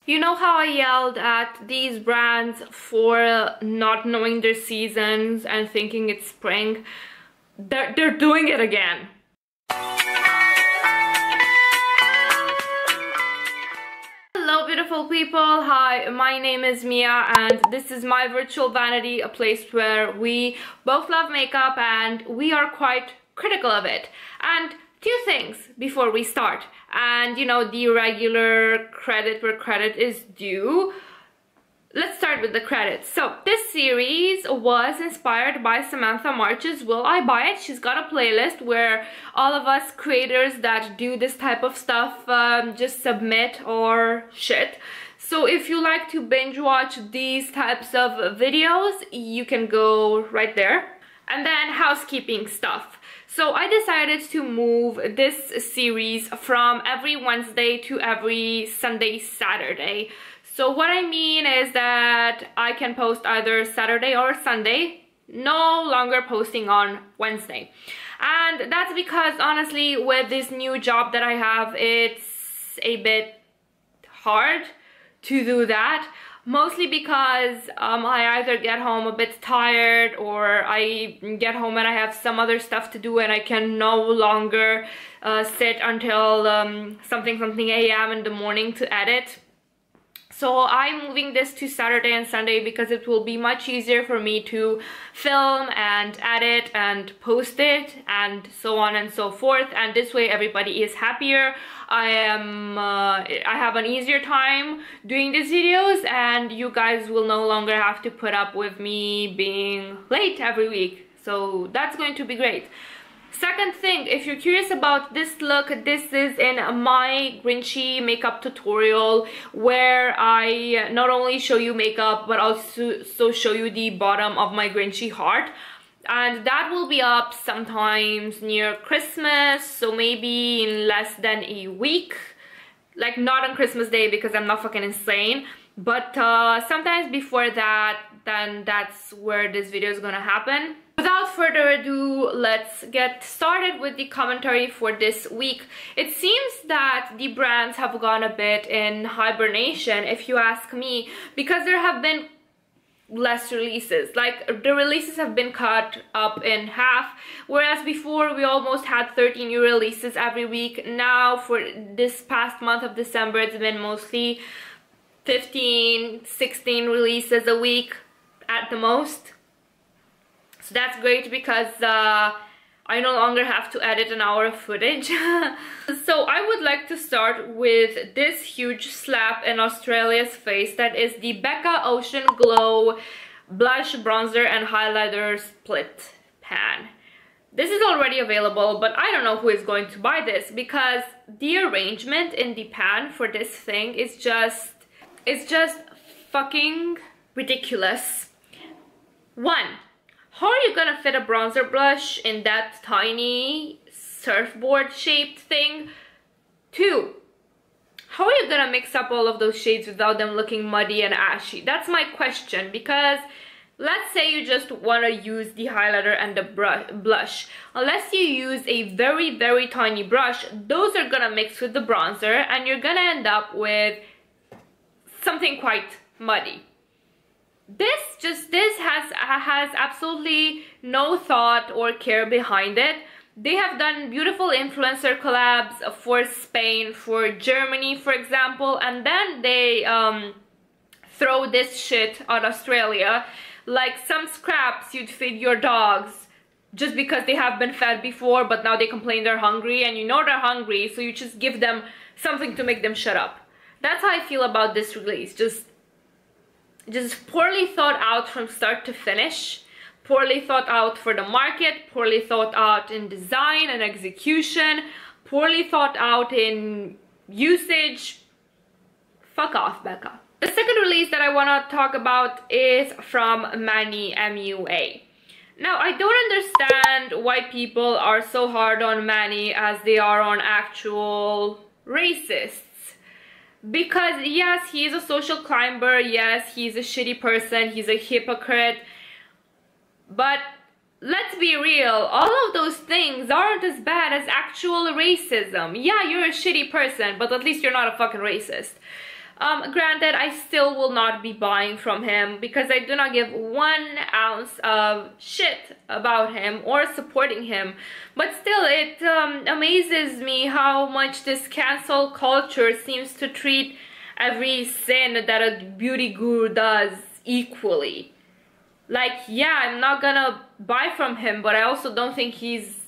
You know how I yelled at these brands for not knowing their seasons and thinking it's spring? They're doing it again. Hello beautiful people, hi, my name is Mia and this is my virtual vanity, a place where we both love makeup and we are quite critical of it. And two things before we start, and you know, the regular credit where credit is due. Let's start with the credits. So this series was inspired by Samantha March's Will I Buy It? She's got a playlist where all of us creators that do this type of stuff just submit or shit. So if you like to binge watch these types of videos, you can go right there. And then housekeeping stuff. So I decided to move this series from every Wednesday to every Sunday, Saturday. So what I mean is that I can post either Saturday or Sunday, no longer posting on Wednesday. And that's because honestly with this new job that I have, it's a bit hard to do that. Mostly because I either get home a bit tired or I get home and I have some other stuff to do and I can no longer sit until something a.m. in the morning to edit. So I'm moving this to Saturday and Sunday because it will be much easier for me to film and edit and post it and so on and so forth, and this way everybody is happier. I have an easier time doing these videos and you guys will no longer have to put up with me being late every week, so that's going to be great. Second thing, if you're curious about this look, this is in my Givenchy makeup tutorial where I not only show you makeup but also show you the bottom of my Givenchy heart. And that will be up sometimes near Christmas, so maybe in less than a week. Like not on Christmas Day because I'm not fucking insane, but sometimes before that, then that's where this video is gonna happen. Without further ado, let's get started with the commentary for this week. It seems that the brands have gone a bit in hibernation, if you ask me, because there have been less releases. Like the releases have been cut up in half, whereas before we almost had 13 new releases every week. Now for this past month of December, it's been mostly 15, 16 releases a week at the most. So that's great because I no longer have to edit an hour of footage. So I would like to start with this huge slap in Australia's face, that is the Beeca Ocean Glow Blush, Bronzer and Highlighter Split Pan. This is already available, but I don't know who is going to buy this because the arrangement in the pan for this thing is just, it's just fucking ridiculous. One, how are you gonna fit a bronzer blush in that tiny surfboard shaped thing? Two, how are you gonna mix up all of those shades without them looking muddy and ashy? That's my question, because let's say you just wanna use the highlighter and the blush. Unless you use a very, very tiny brush, those are gonna mix with the bronzer and you're gonna end up with something quite muddy. This has absolutely no thought or care behind it. They have done beautiful influencer collabs for Spain, for Germany, for example, and then they throw this shit on Australia like some scraps you'd feed your dogs just because they have been fed before, but now they complain they're hungry, and you know they're hungry, so you just give them something to make them shut up. That's how I feel about this release. Just poorly thought out from start to finish, poorly thought out for the market, poorly thought out in design and execution, poorly thought out in usage. Fuck off, Beeca. The second release that I want to talk about is from Manny MUA. Now, I don't understand why people are so hard on Manny as they are on actual racists. Because yes, he is a social climber, yes, he's a shitty person, he's a hypocrite, but let's be real, all of those things aren't as bad as actual racism. Yeah, you're a shitty person, but at least you're not a fucking racist. Granted, I still will not be buying from him because I do not give 1 ounce of shit about him or supporting him. But still, it amazes me how much this cancel culture seems to treat every sin that a beauty guru does equally. Like, yeah, I'm not gonna buy from him, but I also don't think he's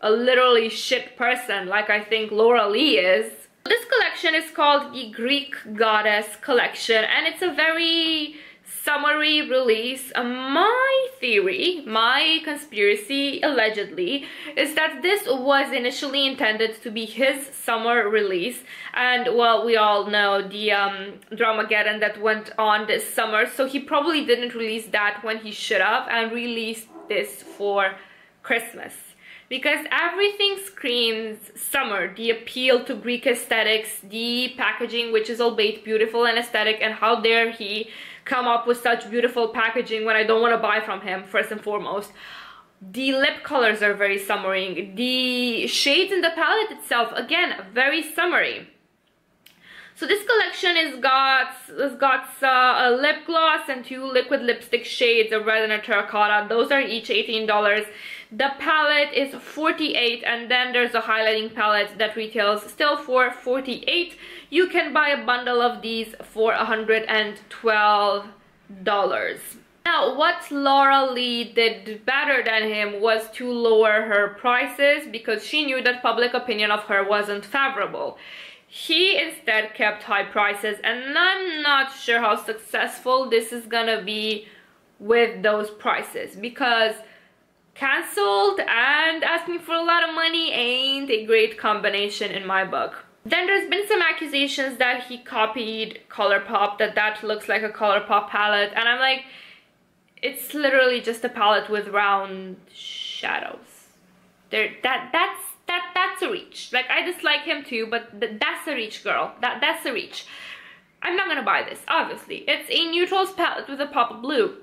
a literally shit person like I think Laura Lee is. This collection is called the Greek Goddess collection, and it's a very summery release. My theory, my conspiracy allegedly, is that this was initially intended to be his summer release, and well, we all know the Dramageddon that went on this summer, so he probably didn't release that when he should have and released this for Christmas. Because everything screams summer, the appeal to Greek aesthetics, the packaging, which is albeit beautiful and aesthetic, and how dare he come up with such beautiful packaging when I don't want to buy from him, first and foremost. The lip colors are very summery. The shades in the palette itself, again, very summery. So this collection has got a lip gloss and 2 liquid lipstick shades, a red and a terracotta. Those are each $18. The palette is $48, and then there's a highlighting palette that retails still for $48. You can buy a bundle of these for $112. Now, what Laura Lee did better than him was to lower her prices because she knew that public opinion of her wasn't favorable. He instead kept high prices, and I'm not sure how successful this is gonna be with those prices, because cancelled and asking for a lot of money ain't a great combination in my book. Then there's been some accusations that he copied Colourpop, that looks like a Colourpop palette, and I'm like, it's literally just a palette with round shadows. That's a reach. Like, I dislike him too, but that's a reach, girl. That's a reach. I'm not gonna buy this, obviously. It's a neutrals palette with a pop of blue.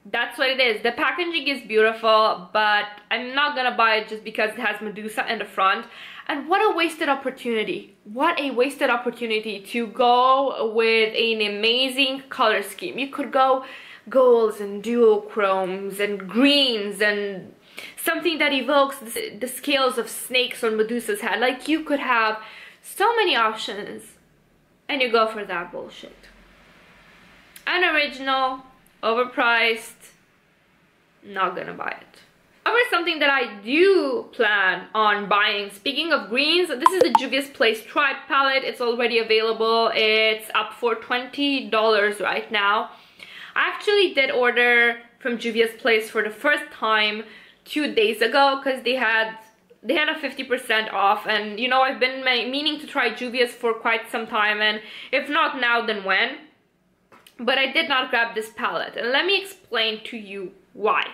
That's what it is. The packaging is beautiful, but I'm not gonna buy it just because it has Medusa in the front. And what a wasted opportunity. What a wasted opportunity to go with an amazing color scheme. You could go golds and duochromes and greens and something that evokes the scales of snakes on Medusa's head. Like, you could have so many options, and you go for that bullshit. Unoriginal, overpriced, not gonna buy it. However, something that I do plan on buying, speaking of greens, this is the Juvia's Place Tribe palette. It's already available. It's up for $20 right now. I actually did order from Juvia's Place for the first time 2 days ago because they had a 50% off, and you know, I've been meaning to try Juvia's for quite some time, and if not now, then when? But I did not grab this palette, and let me explain to you why.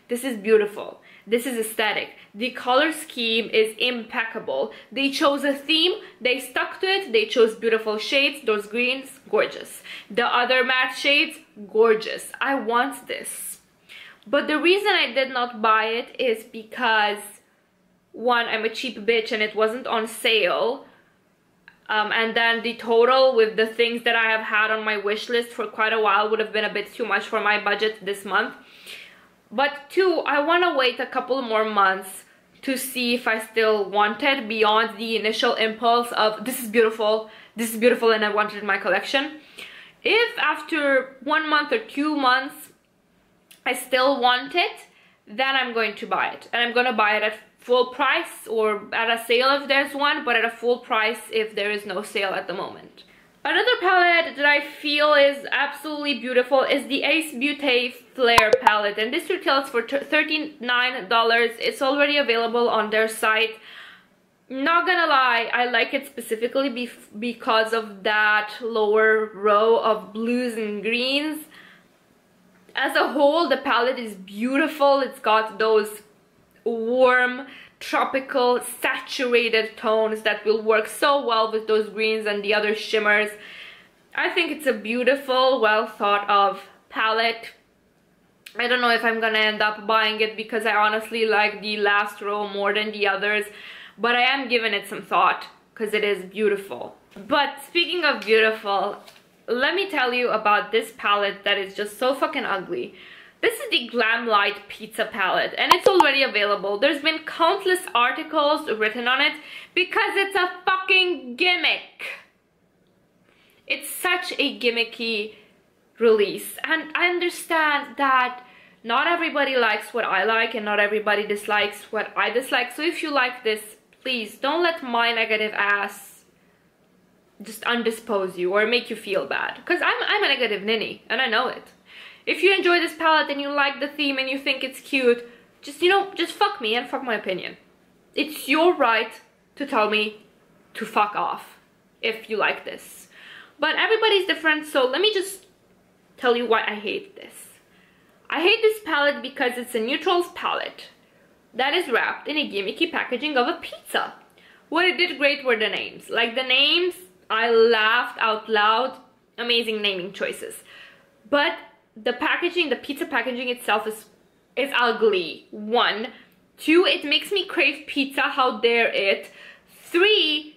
This is beautiful. This is aesthetic. The color scheme is impeccable. They chose a theme, they stuck to it, they chose beautiful shades. Those greens, gorgeous. The other matte shades, gorgeous. I want this. But the reason I did not buy it is because, one, I'm a cheap bitch and it wasn't on sale. And then the total with the things that I have had on my wish list for quite a while would have been a bit too much for my budget this month. But two, I want to wait a couple more months to see if I still want it beyond the initial impulse of this is beautiful and I want it in my collection. If after 1 month or 2 months I still want it, then I'm going to buy it. And I'm going to buy it at full price or at a sale if there's one, but at a full price if there is no sale at the moment. Another palette that I feel is absolutely beautiful is the Ace Beaute Flair palette, and this retails for $39. It's already available on their site. Not gonna lie, I like it specifically because of that lower row of blues and greens. As a whole, the palette is beautiful. It's got those warm, tropical, saturated tones that will work so well with those greens and the other shimmers. I think it's a beautiful, well thought of palette. I don't know if I'm gonna end up buying it because I honestly like the last row more than the others, but I am giving it some thought because it is beautiful. But speaking of beautiful, let me tell you about this palette that is just so fucking ugly. This is the Glamlite Pizza palette, and it's already available. There's been countless articles written on it because it's a fucking gimmick. It's such a gimmicky release, and I understand that not everybody likes what I like and not everybody dislikes what I dislike. So if you like this, please don't let my negative ass just undispose you or make you feel bad, because I'm a negative ninny and I know it. If you enjoy this palette and you like the theme and you think it's cute, just, you know, just fuck me and fuck my opinion. It's your right to tell me to fuck off if you like this. But everybody's different, so let me just tell you why I hate this. I hate this palette because it's a neutrals palette that is wrapped in a gimmicky packaging of a pizza. What it did great were the names. Like, the names, I laughed out loud. Amazing naming choices. But the packaging, the pizza packaging itself is ugly. 1. 2, it makes me crave pizza. How dare it? 3,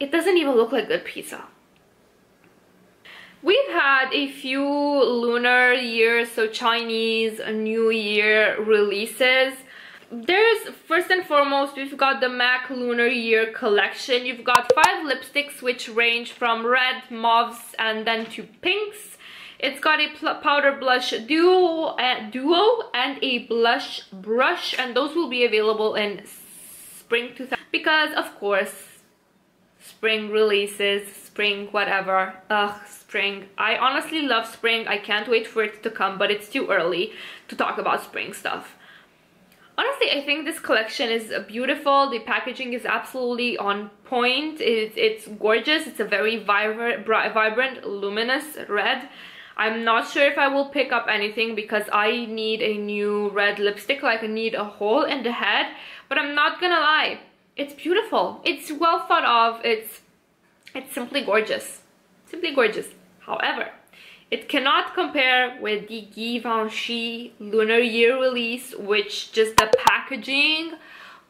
it doesn't even look like good pizza. We've had a few Lunar year, so Chinese New Year releases. There's, first and foremost, we've got the MAC Lunar Year collection. You've got 5 lipsticks which range from red, mauves, and then to pinks. It's got a powder blush duo and a blush brush, and those will be available in spring 2000, because of course spring releases, spring whatever. Ugh, spring. I honestly love spring. I can't wait for it to come, but it's too early to talk about spring stuff. Honestly, I think this collection is beautiful. The packaging is absolutely on point. It's gorgeous. It's a very vibrant, luminous red. I'm not sure if I will pick up anything because I need a new red lipstick. Like, I need a hole in the head. But I'm not gonna lie, it's beautiful. It's well thought of. It's simply gorgeous. Simply gorgeous. However, it cannot compare with the Givenchy Lunar Year release, which just the packaging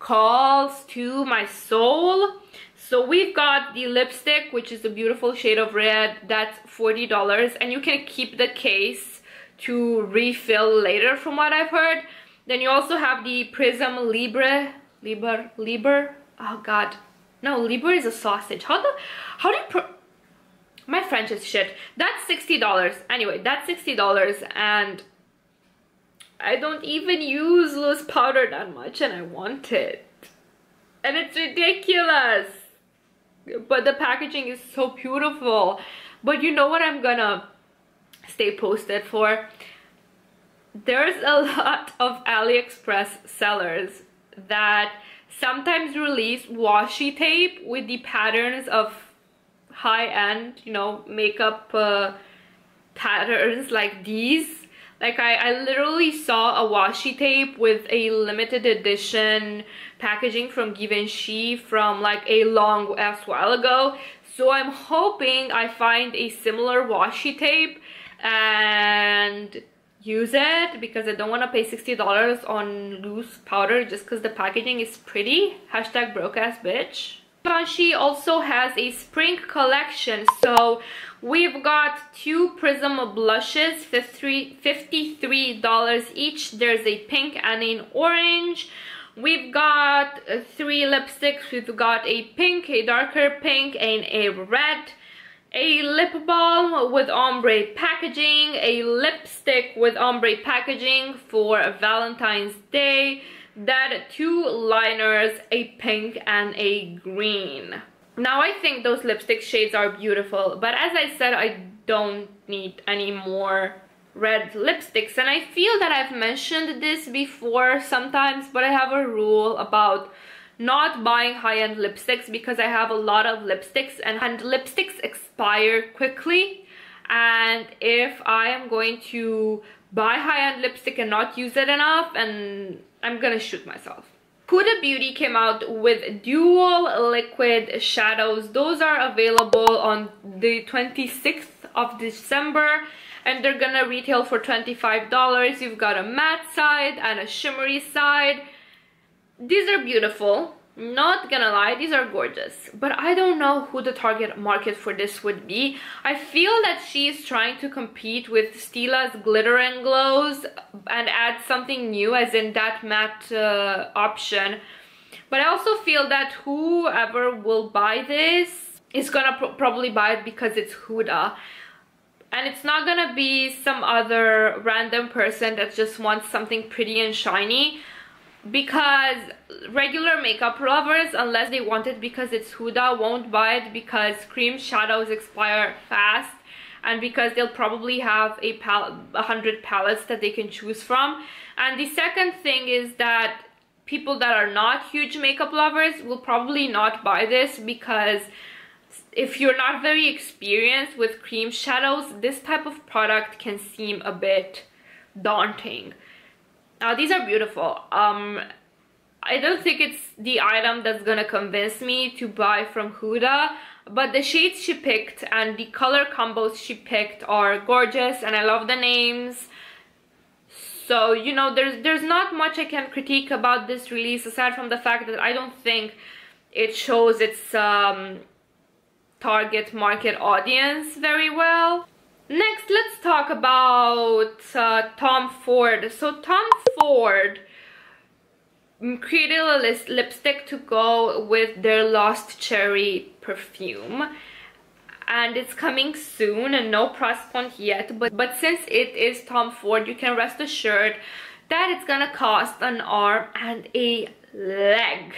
calls to my soul. So we've got the lipstick, which is a beautiful shade of red. That's $40, and you can keep the case to refill later from what I've heard. Then you also have the Prism Libre. Oh god. No, Libre is a sausage. How do you my French is shit. That's $60. Anyway, that's $60, and I don't even use loose powder that much, and I want it. And it's ridiculous. But the packaging is so beautiful. But you know what I'm gonna stay posted for? There's a lot of AliExpress sellers that sometimes release washi tape with the patterns of high-end, you know, makeup patterns like these. Like, I literally saw a washi tape with a limited edition packaging from Givenchy from like a long ass while ago. So I'm hoping I find a similar washi tape and use it, because I don't want to pay $60 on loose powder just because the packaging is pretty. Hashtag broke ass bitch. Givenchy also has a spring collection, so we've got 2 Prism blushes, $53 each. There's a pink and an orange. We've got 3 lipsticks. We've got a pink, a darker pink, and a red. A lip balm with ombre packaging, a lipstick with ombre packaging for Valentine's Day. That 2 liners, a pink and a green. Now I think those lipstick shades are beautiful, but as I said, I don't need any more red lipsticks. And I feel that I've mentioned this before sometimes, but I have a rule about not buying high-end lipsticks because I have a lot of lipsticks, and lipsticks expire quickly. And if I am going to buy high-end lipstick and not use it enough, and I'm gonna shoot myself. Huda Beauty came out with dual liquid shadows. Those are available on the 26th of December, and they're gonna retail for $25. You've got a matte side and a shimmery side. These are beautiful. Not gonna lie, these are gorgeous, but I don't know who the target market for this would be. I feel that she's trying to compete with Stila's Glitter and Glows and add something new, as in that matte option. But I also feel that whoever will buy this is gonna probably buy it because it's Huda. And it's not gonna be some other random person that just wants something pretty and shiny. Because regular makeup lovers, unless they want it because it's Huda, won't buy it because cream shadows expire fast, and because they'll probably have 100 palettes that they can choose from. And the second thing is that people that are not huge makeup lovers will probably not buy this, because if you're not very experienced with cream shadows, this type of product can seem a bit daunting. These are beautiful. I don't think it's the item that's gonna convince me to buy from Huda, but the shades she picked and the color combos she picked are gorgeous, and I love the names. So, you know, there's not much I can critique about this release, aside from the fact that I don't think it shows its target market audience very well. Next, let's talk about Tom Ford. So Tom Ford created a lipstick to go with their Lost Cherry perfume, and it's coming soon, and no price point yet, but since it is Tom Ford, you can rest assured that it's gonna cost an arm and a leg.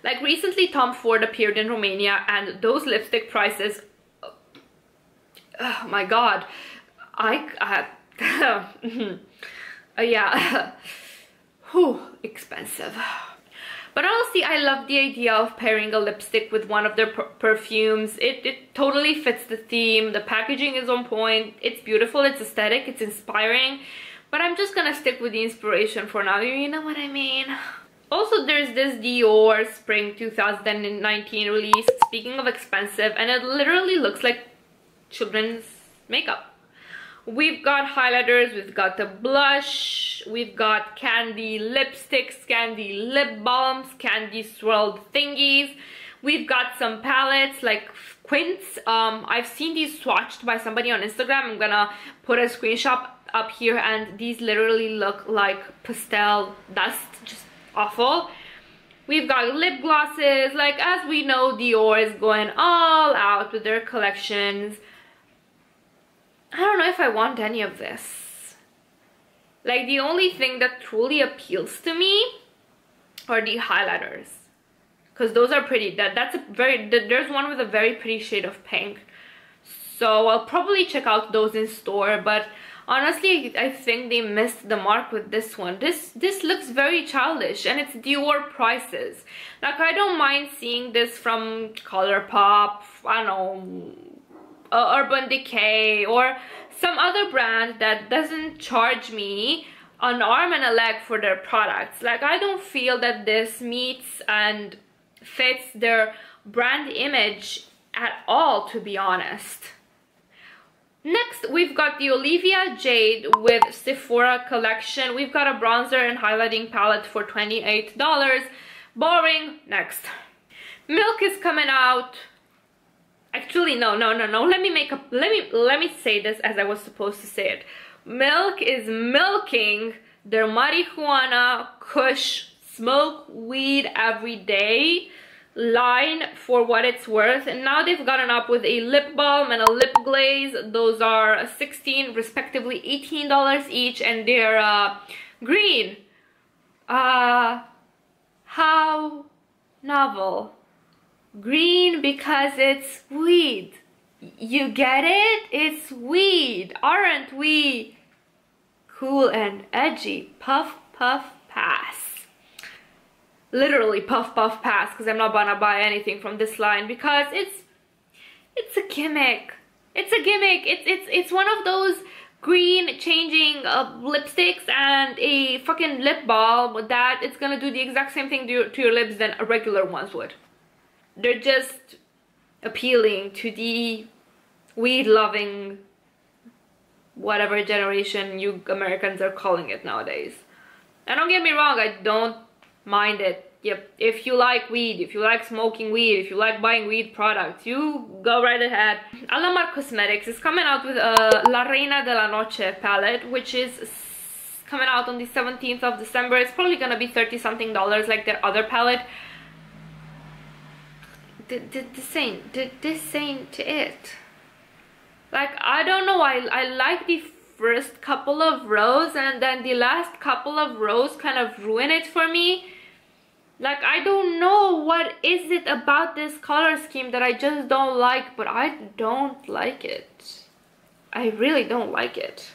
Like, recently Tom Ford appeared in Romania, and those lipstick prices, oh my god, yeah, whew, expensive. But honestly, I love the idea of pairing a lipstick with one of their perfumes. It totally fits the theme. The packaging is on point. It's beautiful, it's aesthetic, it's inspiring. But I'm just gonna stick with the inspiration for now, you know what I mean? Also, there's this Dior Spring 2019 release, speaking of expensive, and it literally looks like children's makeup. We've got highlighters, we've got the blush, we've got candy lipsticks, candy lip balms, candy swirled thingies. We've got some palettes like quints. I've seen these swatched by somebody on Instagram. I'm gonna put a screenshot up here, and these literally look like pastel dust, just awful. We've got lip glosses. Like, as we know, Dior is going all out with their collections. I don't know if I want any of this. Like, the only thing that truly appeals to me are the highlighters, because those are pretty. There's one with a very pretty shade of pink, so I'll probably check out those in store. But honestly, I think they missed the mark with this one. This looks very childish, and it's Dior prices. Like, I don't mind seeing this from Colourpop, I don't know, Urban Decay, or some other brand that doesn't charge me an arm and a leg for their products. Like, I don't feel that this meets and fits their brand image at all, to be honest. Next, we've got the Olivia Jade with Sephora collection. We've got a bronzer and highlighting palette for $28. Boring. Next, Milk is coming out. Actually, no. Let me say this as I was supposed to say it. Milk is milking their marijuana Kush smoke weed every day line for what it's worth, and now they've gotten up with a lip balm and a lip glaze. Those are $16, respectively $18 each, and they're green. How novel. Green because it's weed. You get it? It's weed. Aren't we cool and edgy? Puff, puff, pass. Literally puff, puff, pass, because I'm not gonna buy anything from this line because it's a gimmick. It's a gimmick. It's one of those green changing lipsticks and a fucking lip balm that it's gonna do the exact same thing to your lips than regular ones would. They're just appealing to the weed-loving whatever generation you Americans are calling it nowadays. And don't get me wrong, I don't mind it Yep, if you like weed, if you like smoking weed, if you like buying weed products, you go right ahead. Alamar Cosmetics is coming out with a La Reina de la Noche palette, which is coming out on the 17th of December. It's probably gonna be 30 something dollars like their other palette. This ain't it. Like, I don't know, I like the first couple of rows, and then the last couple of rows kind of ruin it for me. Like, I don't know what is it about this color scheme that I just don't like, but I don't like it. I really don't like it.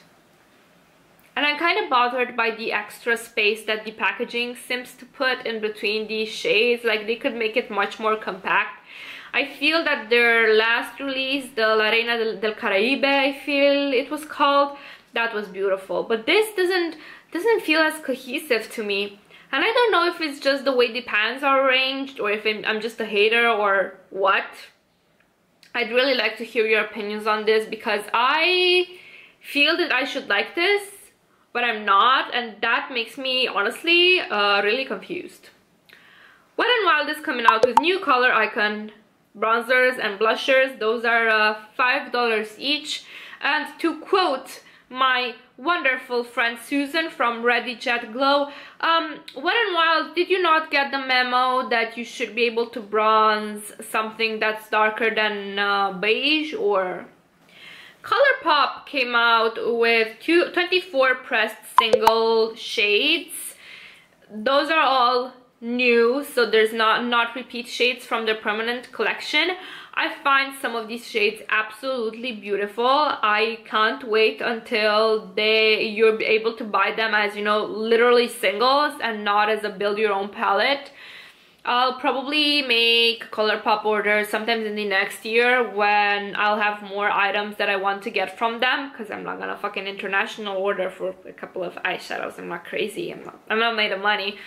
And I'm kind of bothered by the extra space that the packaging seems to put in between these shades. Like, they could make it much more compact. I feel that their last release, the La Reina del Caribe, I feel it was called, that was beautiful. But this doesn't feel as cohesive to me. And I don't know if it's just the way the pans are arranged, or if I'm just a hater, or what. I'd really like to hear your opinions on this, because I feel that I should like this, but I'm not, and that makes me honestly really confused. Wet n Wild is coming out with new color icon bronzers and blushers. Those are $5 each. And to quote my wonderful friend Susan from Ready Jet Glow, Wet n Wild, did you not get the memo that you should be able to bronze something that's darker than beige? Or Colourpop came out with 24 pressed single shades. Those are all new, so there's not repeat shades from their permanent collection. I find some of these shades absolutely beautiful. I can't wait until you're able to buy them as, you know, literally singles and not as a build your own palette. I'll probably make Colourpop orders sometimes in the next year when I'll have more items that I want to get from them, because I'm not gonna fucking international order for a couple of eyeshadows. I'm not crazy. I'm not made of money.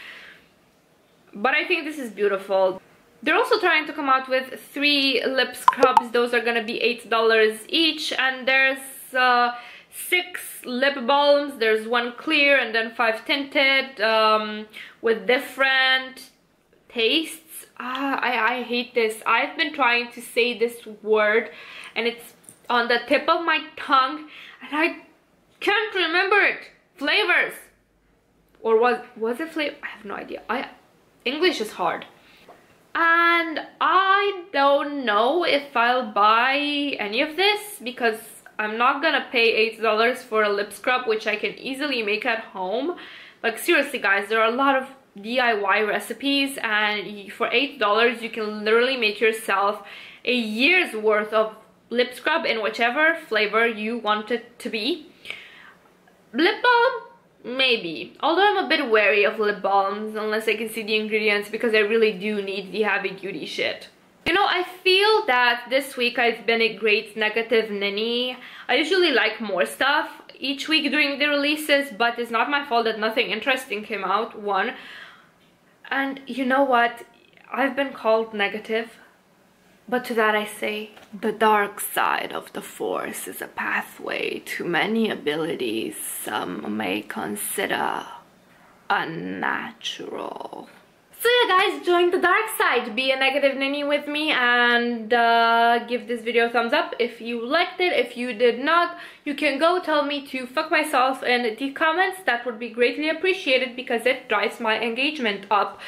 But I think this is beautiful. They're also trying to come out with 3 lip scrubs. Those are gonna be $8 each, and there's 6 lip balms. There's 1 clear and then 5 tinted with different tastes. I hate this. I've been trying to say this word and it's on the tip of my tongue and I can't remember it. Flavors. Or was it flavor? I have no idea. English is hard. And I don't know if I'll buy any of this, because I'm not gonna pay $8 for a lip scrub, which I can easily make at home. Like, seriously guys, there are a lot of DIY recipes, and for $8 you can literally make yourself a year's worth of lip scrub in whichever flavor you want it to be. Lip balm? Maybe. Although I'm a bit wary of lip balms unless I can see the ingredients, because I really do need the heavy duty shit. You know, I feel that this week I've been a great negative ninny. I usually like more stuff each week during the releases, but it's not my fault that nothing interesting came out, one. And you know what? I've been called negative. But to that I say, the dark side of the Force is a pathway to many abilities some may consider unnatural. So yeah guys, join the dark side. Be a negative ninny with me, and give this video a thumbs up if you liked it. If you did not, you can go tell me to fuck myself in the comments. That would be greatly appreciated because it drives my engagement up.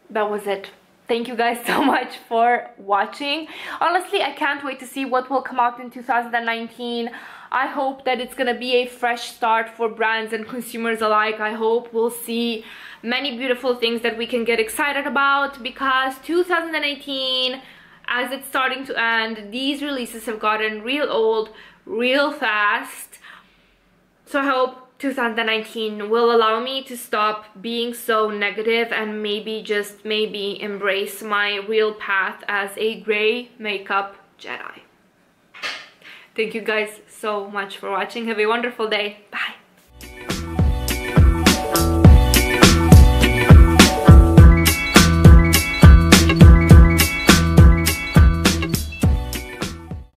That was it. Thank you guys so much for watching. Honestly, I can't wait to see what will come out in 2019. I hope that it's gonna be a fresh start for brands and consumers alike. I hope we'll see many beautiful things that we can get excited about, because 2018, as it's starting to end, these releases have gotten real old real fast. So I hope 2019 will allow me to stop being so negative and maybe, just maybe, embrace my real path as a gray makeup Jedi. Thank you guys so much for watching. Have a wonderful day. Bye.